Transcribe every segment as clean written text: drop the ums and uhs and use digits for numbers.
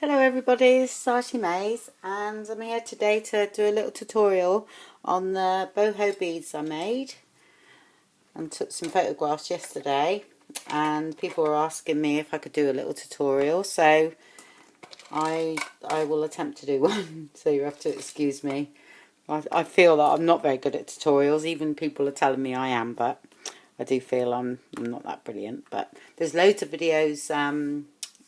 Hello everybody, it's Sarty Mays and I'm here today to do a little tutorial on the boho beads I made and took some photographs yesterday, and people were asking me if I could do a little tutorial, so I will attempt to do one. So you have to excuse me. I feel that I'm not very good at tutorials, even people are telling me I am, but I do feel I'm not that brilliant. But there's loads of videos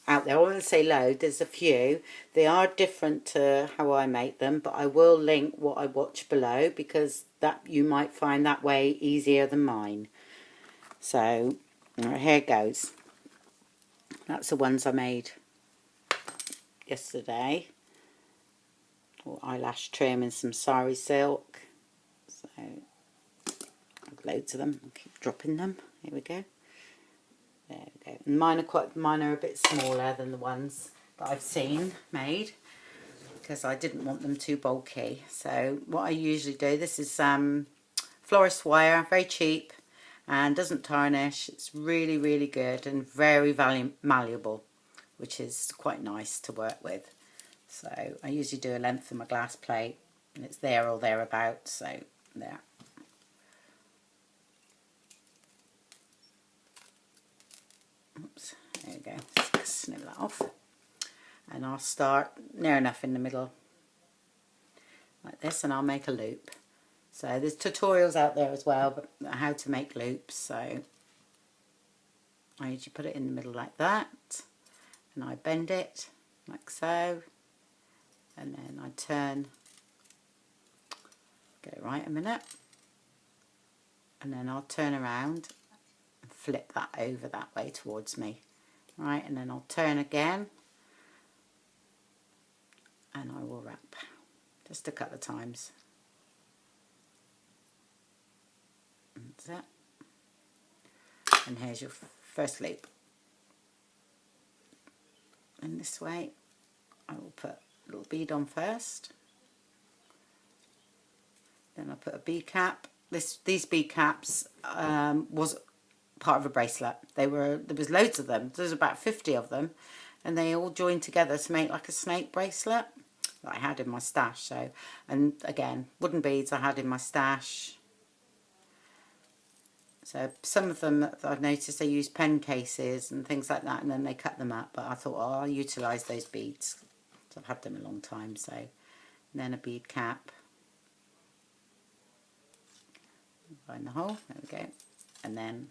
out there. I won't say load, there's a few. They are different to how I make them, but I will link what I watch below because that you might find that way easier than mine. So here goes. That's the ones I made yesterday. Eyelash trim and some sari silk. So loads of them. I'll keep dropping them. Here we go. There we go. And mine are a bit smaller than the ones that I've seen made because I didn't want them too bulky. So what I usually do, this is florist wire, very cheap and doesn't tarnish. It's really, really good and very malleable, which is quite nice to work with. So I usually do a length of my glass plate and it's there or thereabouts, so there. Oops, there we go, just snip that off. And I'll start near enough in the middle, like this, and I'll make a loop. So there's tutorials out there as well, but how to make loops. So I usually put it in the middle like that, and I bend it like so, and then I turn, get it right a minute, and then I'll turn around and flip that over that way towards me, right, and then I'll turn again, and I will wrap just a couple of times. That's it. And here's your first loop. And this way I will put a little bead on first. Then I put a bead cap. These bead caps was part of a bracelet. There was loads of them. There's about 50 of them, and they all joined together to make like a snake bracelet that I had in my stash. So, and again, wooden beads I had in my stash. So some of them that I've noticed they use pen cases and things like that, and then they cut them up. But I thought, oh, I'll utilise those beads. So I've had them a long time. So, and then a bead cap. Find the hole. There we go. And then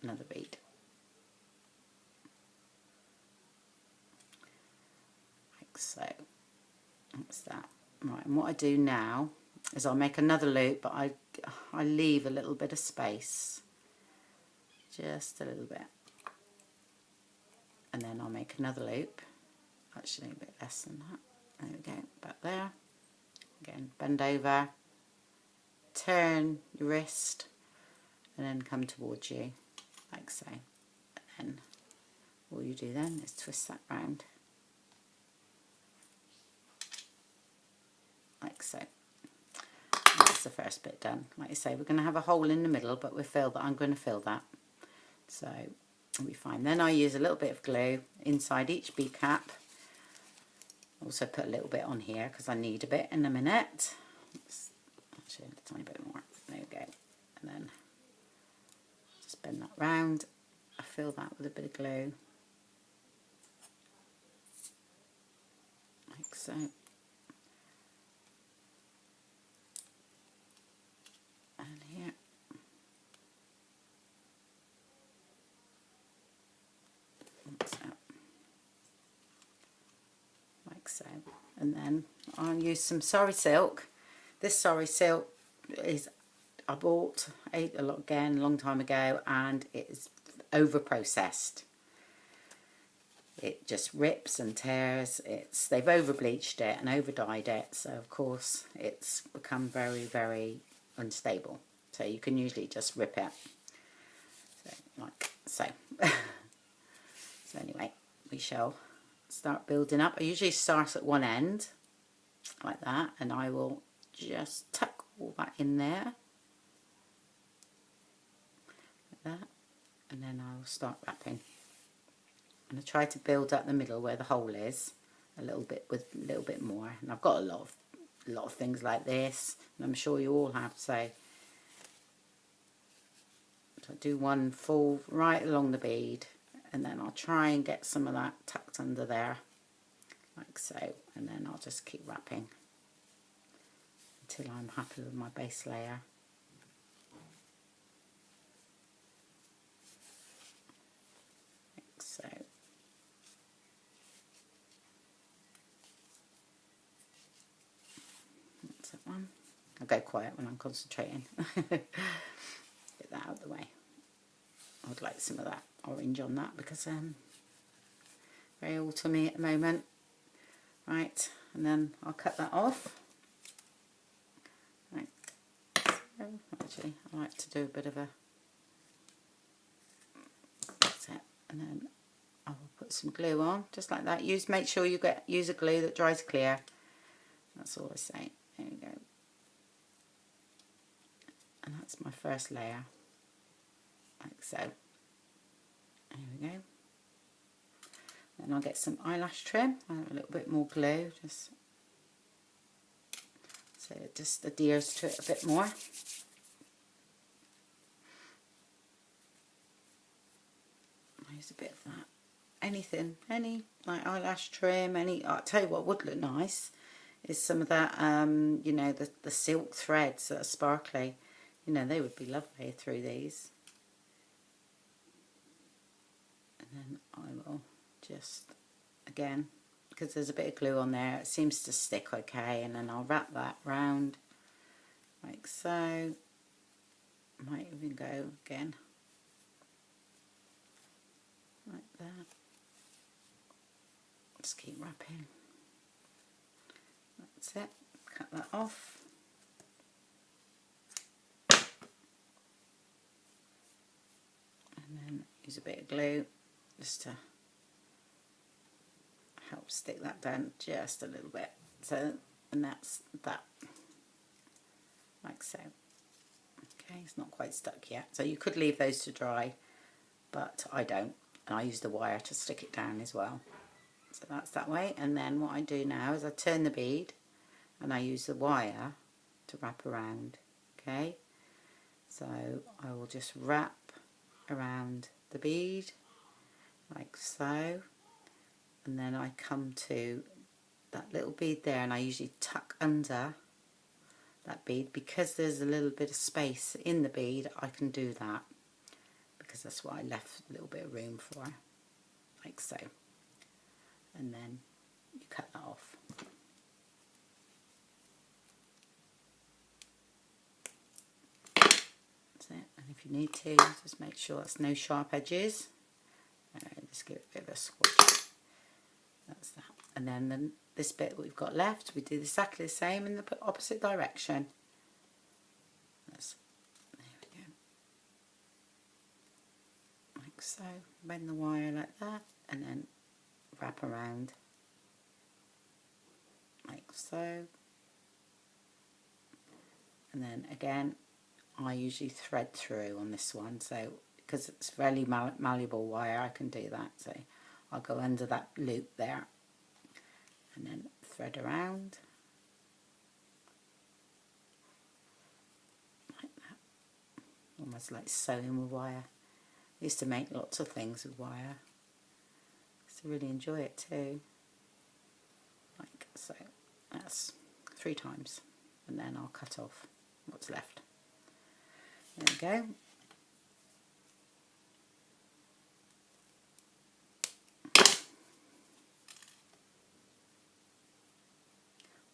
another bead. Like so. That's that. Right. And what I do now is I'll make another loop, but I leave a little bit of space, just a little bit, and then I'll make another loop, actually a bit less than that. There we go, about there. Again, bend over, turn your wrist, and then come towards you, like so. And then all you do then is twist that round, like so. That's the first bit done. Like I say, we're going to have a hole in the middle, but I'm going to fill that. So it'll be fine. Then I use a little bit of glue inside each bead cap. Also put a little bit on here because I need a bit in a minute. Actually, a tiny bit more. There we go. And then just bend that round. I fill that with a bit of glue, like so. And here. Like so. And then I'll use some sari silk. This sari silk is I bought a long time ago, and it is over processed. It just rips and tears. They've over bleached it and over dyed it, so of course it's become very, very unstable. So you can usually just rip it. So like so. So anyway, we shall start building up. I usually start at one end like that, and I will just tuck all that in there like that, and then I'll start wrapping. And I try to build up the middle where the hole is a little bit with a little bit more. And I've got a lot of things like this, and I'm sure you all have. So I do one full right along the bead, and then I'll try and get some of that tucked under there, like so, and then I'll just keep wrapping until I'm happy with my base layer. Like so. That's that one. I'll go quiet when I'm concentrating. Get that out of the way. I would like some of that orange on that because very autumny at the moment. Right, and then I'll cut that off. Right. So, actually, I like to do a bit of a. That's it, and then I will put some glue on, just like that. Make sure you use a glue that dries clear. That's all I say. There we go. And that's my first layer, like so. There we go. Then I'll get some eyelash trim, a little bit more glue, just so it just adheres to it a bit more. I'll use a bit of that. Any like eyelash trim, I'll tell you what would look nice is some of that, you know, the silk threads that are sparkly. You know, they would be lovely through these. And then I will just, again, because there's a bit of glue on there, it seems to stick okay, and then I'll wrap that round like so. Might even go again like that. Just keep wrapping. That's it. Cut that off. And then use a bit of glue just to help stick that down just a little bit. So, and that's that, like so. Okay, it's not quite stuck yet. So you could leave those to dry, but I don't. And I use the wire to stick it down as well. So that's that way. And then what I do now is I turn the bead and I use the wire to wrap around. Okay, so I will just wrap around the bead like so, and then I come to that little bead there, and I usually tuck under that bead because there's a little bit of space in the bead. I can do that because that's what I left a little bit of room for, like so, and then you cut that off. That's it. And if you need to, just make sure there's no sharp edges. Just give it a bit of a swatch. That's that. And then this bit that we've got left, we do exactly the same in the opposite direction. There we go. Like so. Bend the wire like that, and then wrap around like so. And then again, I usually thread through on this one, so because it's fairly malleable wire, I can do that. So I'll go under that loop there and then thread around like that, almost like sewing with wire. I used to make lots of things with wire. I used to really enjoy it too. Like so. That's 3 times, and then I'll cut off what's left. There we go.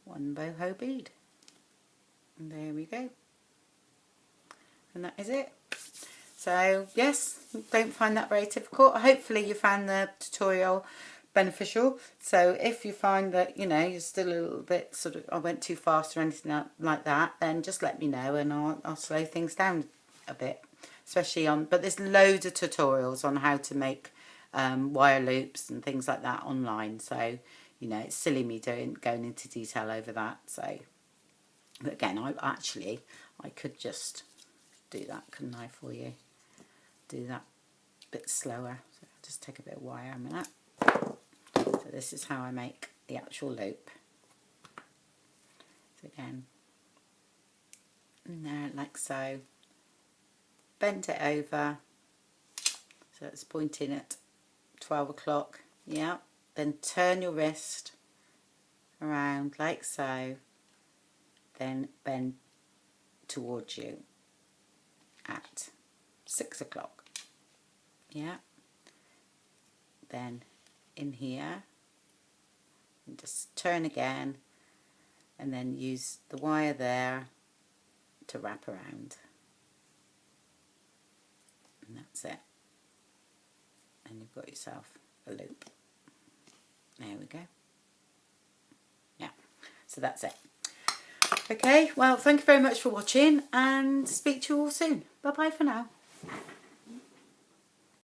One boho bead, and there we go, and that is it. So yes, don't find that very difficult. Hopefully you found the tutorial beneficial. So if you find that, you know, you're still a little bit sort of, I went too fast or anything like that, then just let me know and I'll slow things down a bit, especially on, but there's loads of tutorials on how to make wire loops and things like that online. So, you know, it's silly me going into detail over that. So, but again, I could just do that, couldn't I, for you? Do that a bit slower. So just take a bit of wire a minute. So this is how I make the actual loop. So again, in there like so, bend it over so it's pointing at 12 o'clock, yeah, then turn your wrist around like so, then bend towards you at 6 o'clock, yeah, then in here and just turn again and then use the wire there to wrap around, and that's it, and you've got yourself a loop. There we go. Yeah, so that's it. Okay, well, thank you very much for watching and speak to you all soon. Bye bye for now.